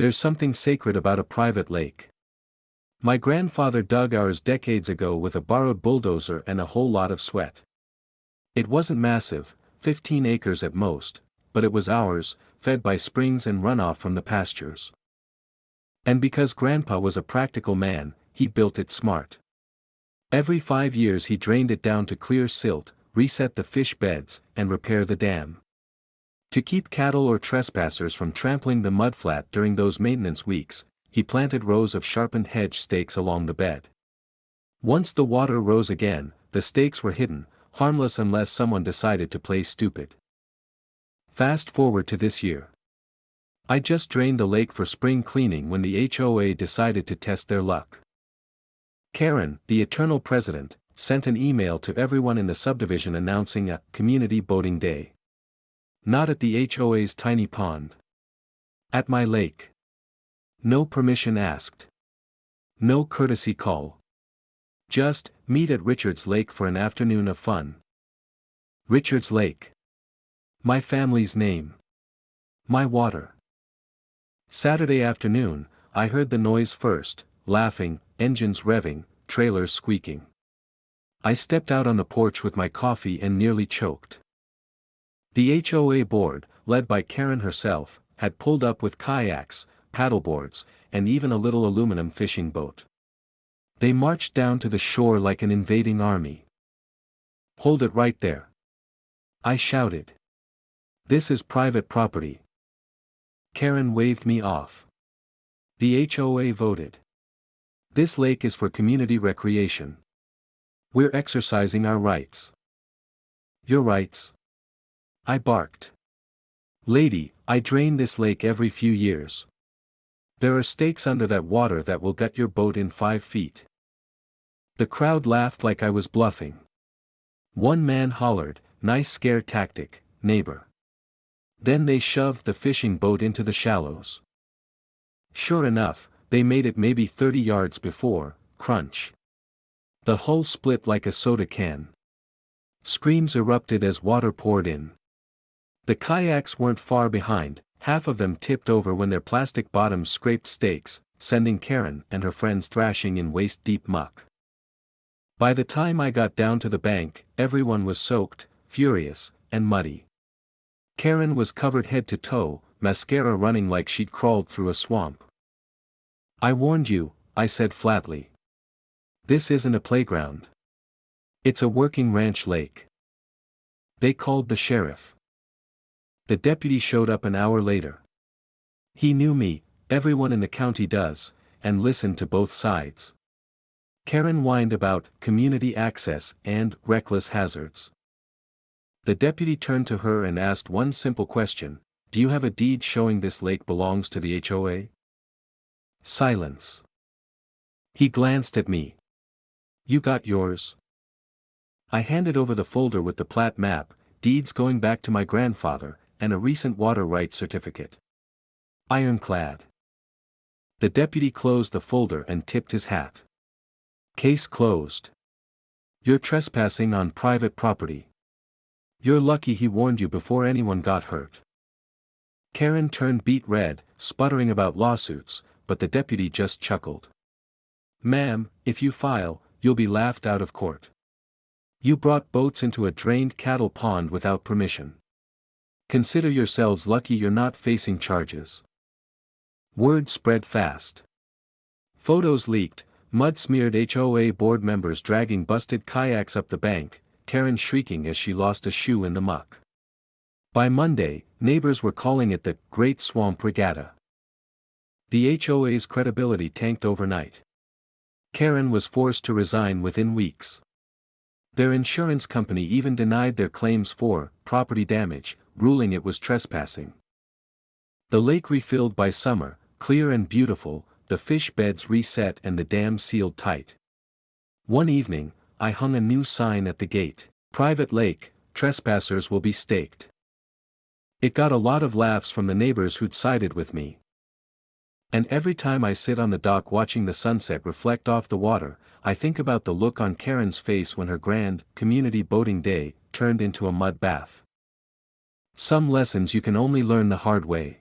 There's something sacred about a private lake. My grandfather dug ours decades ago with a borrowed bulldozer and a whole lot of sweat. It wasn't massive, 15 acres at most, but it was ours, fed by springs and runoff from the pastures. And because Grandpa was a practical man, he built it smart. Every 5 years he drained it down to clear silt, reset the fish beds, and repair the dam. To keep cattle or trespassers from trampling the mudflat during those maintenance weeks, he planted rows of sharpened hedge stakes along the bed. Once the water rose again, the stakes were hidden, harmless unless someone decided to play stupid. Fast forward to this year. I just drained the lake for spring cleaning when the HOA decided to test their luck. Karen, the eternal president, sent an email to everyone in the subdivision announcing a community boating day. Not at the HOA's tiny pond. At my lake. No permission asked. No courtesy call. Just, meet at Richard's Lake for an afternoon of fun. Richard's Lake. My family's name. My water. Saturday afternoon, I heard the noise first, laughing, engines revving, trailers squeaking. I stepped out on the porch with my coffee and nearly choked. The HOA board, led by Karen herself, had pulled up with kayaks, paddleboards, and even a little aluminum fishing boat. They marched down to the shore like an invading army. Hold it right there. I shouted. This is private property. Karen waved me off. The HOA voted. This lake is for community recreation. We're exercising our rights. Your rights? I barked. Lady, I drain this lake every few years. There are stakes under that water that will gut your boat in 5 feet. The crowd laughed like I was bluffing. One man hollered, nice scare tactic, neighbor. Then they shoved the fishing boat into the shallows. Sure enough, they made it maybe 30 yards before, crunch. The hull split like a soda can. Screams erupted as water poured in. The kayaks weren't far behind, half of them tipped over when their plastic bottoms scraped stakes, sending Karen and her friends thrashing in waist-deep muck. By the time I got down to the bank, everyone was soaked, furious, and muddy. Karen was covered head to toe, mascara running like she'd crawled through a swamp. I warned you, I said flatly. This isn't a playground. It's a working ranch lake. They called the sheriff. The deputy showed up an hour later. He knew me, everyone in the county does, and listened to both sides. Karen whined about community access and reckless hazards. The deputy turned to her and asked one simple question, do you have a deed showing this lake belongs to the HOA? Silence. He glanced at me. You got yours? I handed over the folder with the plat map, deeds going back to my grandfather, and a recent water rights certificate. Ironclad. The deputy closed the folder and tipped his hat. Case closed. You're trespassing on private property. You're lucky he warned you before anyone got hurt. Karen turned beet red, sputtering about lawsuits, but the deputy just chuckled. Ma'am, if you file, you'll be laughed out of court. You brought boats into a drained cattle pond without permission. Consider yourselves lucky you're not facing charges. Word spread fast. Photos leaked, mud-smeared HOA board members dragging busted kayaks up the bank, Karen shrieking as she lost a shoe in the muck. By Monday, neighbors were calling it the Great Swamp Regatta. The HOA's credibility tanked overnight. Karen was forced to resign within weeks. Their insurance company even denied their claims for property damage, ruling it was trespassing. The lake refilled by summer, clear and beautiful, the fish beds reset and the dam sealed tight. One evening, I hung a new sign at the gate, private lake, trespassers will be staked. It got a lot of laughs from the neighbors who'd sided with me. And every time I sit on the dock watching the sunset reflect off the water, I think about the look on Karen's face when her grand, community boating day, turned into a mud bath. Some lessons you can only learn the hard way.